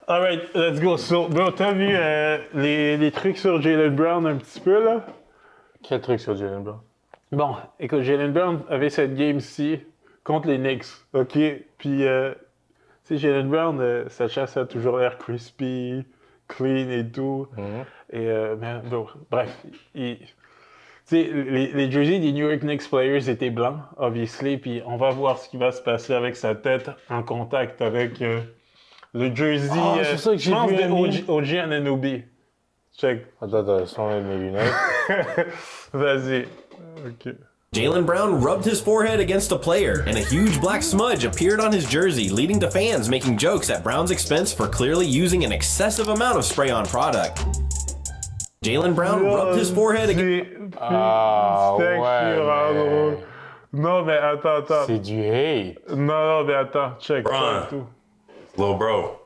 Alright, let's go. So, bro, t'as vu les trucs sur Jaylen Brown un petit peu, là? Quel truc sur Jaylen Brown? Bon, écoute, Jaylen Brown avait cette game-ci contre les Knicks, OK? Puis, tu sais, Jaylen Brown, sa chasse a toujours l'air crispy, clean et tout. Et, mais, bon, bref, tu sais, les jerseys des New York Knicks players étaient blancs, obviously, puis on va voir ce qui va se passer avec sa tête en contact avec le jersey, c'est ça que j'ai je pense, vu de un meme. OG Anunoby. Check. Attends, sans mes lunettes. Vas-y. OK. Jaylen Brown rubbed his forehead against a player, and a huge black smudge appeared on his jersey, leading to fans making jokes at Brown's expense for clearly using an excessive amount of spray-on product. Jaylen Brown rubbed his forehead against... Ah, C'est ouais, drôle. Non, mais attends. C'est du hate. Non, mais attends. Check. Brian. Tout. Little bro,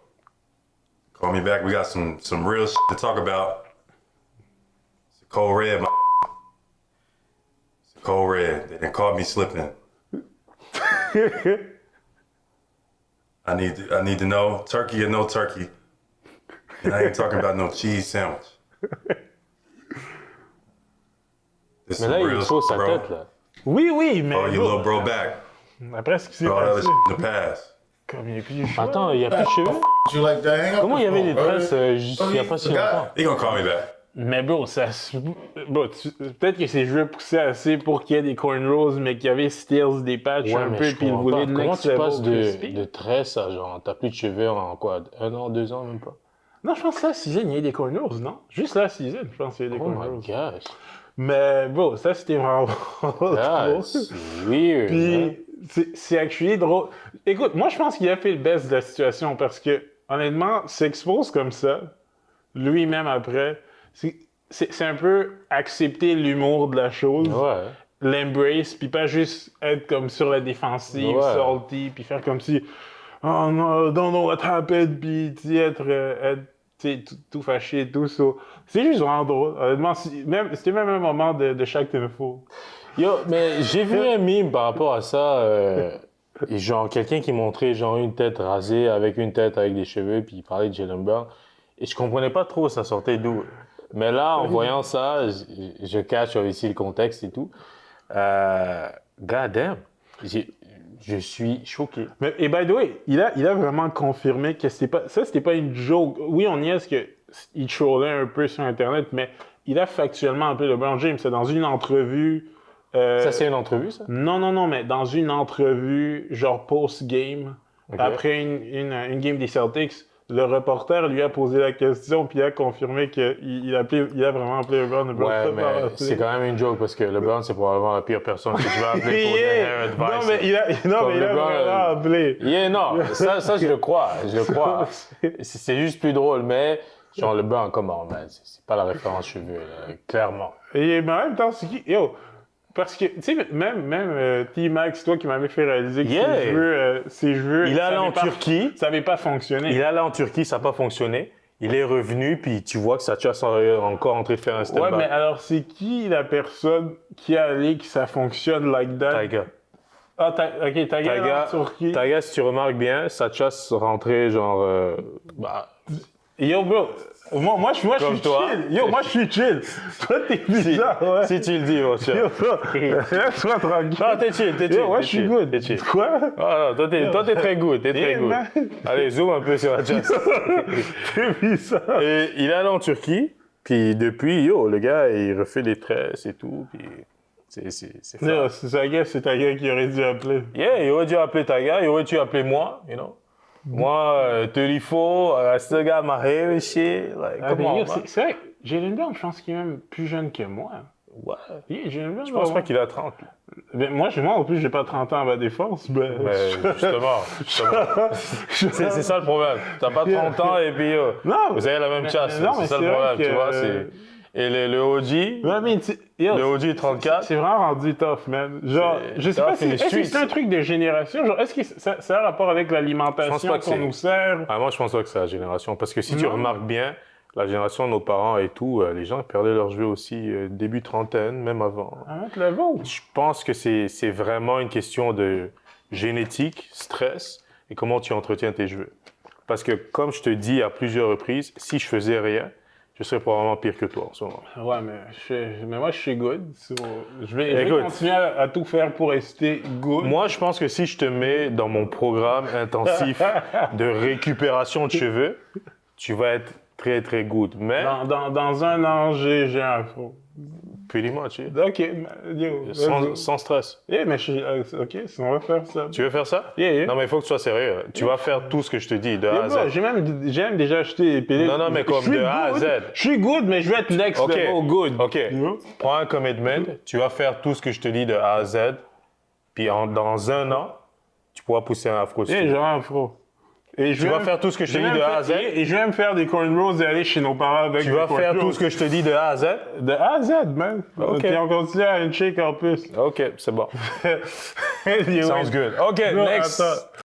call me back. We got some real shit to talk about. It's a cold red, my. It's a cold red. They done caught me slipping. I need to know turkey or no turkey. And I ain't talking about no cheese sandwich. This Mais some là, il real expose sa shit, bro. tête, là. Oui, mais... Oh, your little bro back. Après ce qui s'est All that other passé, shit in the past. comme il n'y a plus de choix. Attends, il n'y a plus de cheveux? You like that? Hang up Comment the il y avait phone, des bro. tresses il n'y a pas si longtemps? He gonna call me back. Mais bro, bro, peut-être que ses cheveux poussaient assez pour qu'il y ait des cornrows, mais qu'il y avait still des patchs Ouais, un mais peu, je puis il comprends voulait pas. de Comment next tu level passes crispy. de tresses à genre, t'as plus de cheveux en quoi? 1 an, 2 ans, même pas? Non, je pense que la season, il y a des cornrows, non? Juste la season, je pense qu'il y a des Oh my cornrows. gosh. Mais bro, ça c'était vraiment drôle. That's weird, man. Puis c'est actually drôle. Écoute, moi je pense qu'il a fait le best de la situation parce que honnêtement, s'expose comme ça, lui-même après, c'est un peu accepter l'humour de la chose, Ouais. l'embrace, puis pas juste être comme sur la défensive, Ouais. salty, puis faire comme si oh no, don't know what happened, puis tu sais, être tout fâché et tout. So, c'est juste vraiment drôle. Honnêtement, c'était même un moment de chaque info. Yo, mais j'ai vu un meme par rapport à ça. Et genre, quelqu'un qui montrait genre une tête rasée avec une tête avec des cheveux, puis il parlait de Jaylen Brown. Et je comprenais pas trop ça sortait d'où. Mais là, en voyant ça, je cache ici le contexte et tout. God damn. Je suis choqué. Mais, et by the way, il a vraiment confirmé que c'était pas une joke. Oui, on niaise qu'il trollait un peu sur Internet, mais il a factuellement appelé LeBron James. C'est dans une entrevue. Ça, c'est une entrevue, ça? Non, mais dans une entrevue, genre post-game, Ok. après une game des Celtics, le reporter lui a posé la question, puis il a confirmé qu'il a vraiment appelé LeBron. Ouais, mais c'est quand même une joke parce que LeBron, c'est probablement la pire personne que tu vas appeler pour des hair advice. Non, mais il a LeBron, vraiment appelé. Yeah, non, ça je le crois, C'est juste plus drôle, mais genre LeBron, comment, man, c'est pas la référence cheveux, là, clairement. Et mais en même temps, c'est qui? Yo, parce que, tu sais, même T-Max, toi qui m'avais fait réaliser que Yeah. ses cheveux... Il est allé ça en avait pas- Turquie. Ça n'avait pas fonctionné. Il est allé en Turquie, ça n'a pas fonctionné. Il est revenu, puis tu vois que sa chasse est encore en train de faire un step Ouais, back. mais alors, c'est qui la personne qui a allé que ça fonctionne like that? Taiga. Ah, ok, Taiga en Turquie. Taiga, si tu remarques bien, sa chasse rentrait genre... Yo, bro, moi je suis Comme toi. chill. Yo, moi, je suis chill. Toi, t'es bizarre, ouais. Si tu le dis, mon cher. Yo, bro, laisse-moi tranquille. Non, t'es chill. Yo, moi, je suis good. T'es chill. Quoi? Ah non, toi, t'es très good, Yeah, man. Allez, zoom un peu sur la chasse. C'est bizarre. Et il est allé en Turquie, puis depuis, le gars, il refait des tresses et tout, puis c'est fort. Yo, c'est Taiga qui aurait dû appeler. Yeah, il aurait dû appeler Taiga, il aurait dû appeler moi, you know. Moi, 34, I still got my hair and shit, like, Ah, come mais on, yo, man. c'est vrai, Jaylen Brown, je pense qu'il est même plus jeune que moi. Ouais. Yeah, Jaylen Brown, Je pense pas qu'il a 30. Ben, moi, en plus, j'ai pas 30 ans à ma défense. Ben, Mais justement. C'est ça le problème. T'as pas 30 ans et puis Non, vous avez la même chasse. non, C'est mais ça c'est le vrai problème, que- tu vois. Et le OG, Ouais, mais yo, le OG 34, c'est vraiment rendu tough, man. Genre, je sais tough pas in si the est-ce que c'est streets. un truc de génération. Genre, est-ce que ça a un rapport avec Je pense l'alimentation pas que qu'on c'est- nous sert? ah, moi je pense pas que c'est la génération. Parce que si tu Non. remarques bien, la génération de nos parents et tout, les gens ils perdaient leur cheveux aussi début trentaine, même avant. À notre level. Je pense que c'est vraiment une question de génétique, stress et comment tu entretiens tes cheveux. parce que comme je te dis à plusieurs reprises, si je faisais rien, je serais probablement pire que toi en ce moment. Ouais, mais moi, je suis good. So, je vais continuer à tout faire pour rester good. Moi, je pense que si je te mets dans mon programme intensif de récupération de cheveux, tu vas être très, très good. Mais, Dans un an, j'ai un afro. pretty much, yeah. OK, yo. Sans stress. Yeah, mais OK, si on va faire ça. Tu veux faire ça? Yeah. Non, mais il faut que tu sois sérieux. Tu vas faire tout ce que je te dis, de A à Z. J'ai même déjà acheté des pilules. Non, mais comme de A à Z. Je suis good, mais je vais être next level good. OK. You Prends un commitment. Tu vas faire tout ce que je te dis de A à Z. Puis dans un an, tu pourras pousser un afro. Yeah, j'ai un afro. Et Tu vas faire tout ce que je te dis de A à Z. Et je vais me faire des cornrows et aller chez nos parents avec Tu vas faire tout ce que je te dis de A à Z. De A à Z, man. OK. Puis on continue à une shake en plus. OK, c'est bon. Anyway. Sounds good. OK, No, next. attends.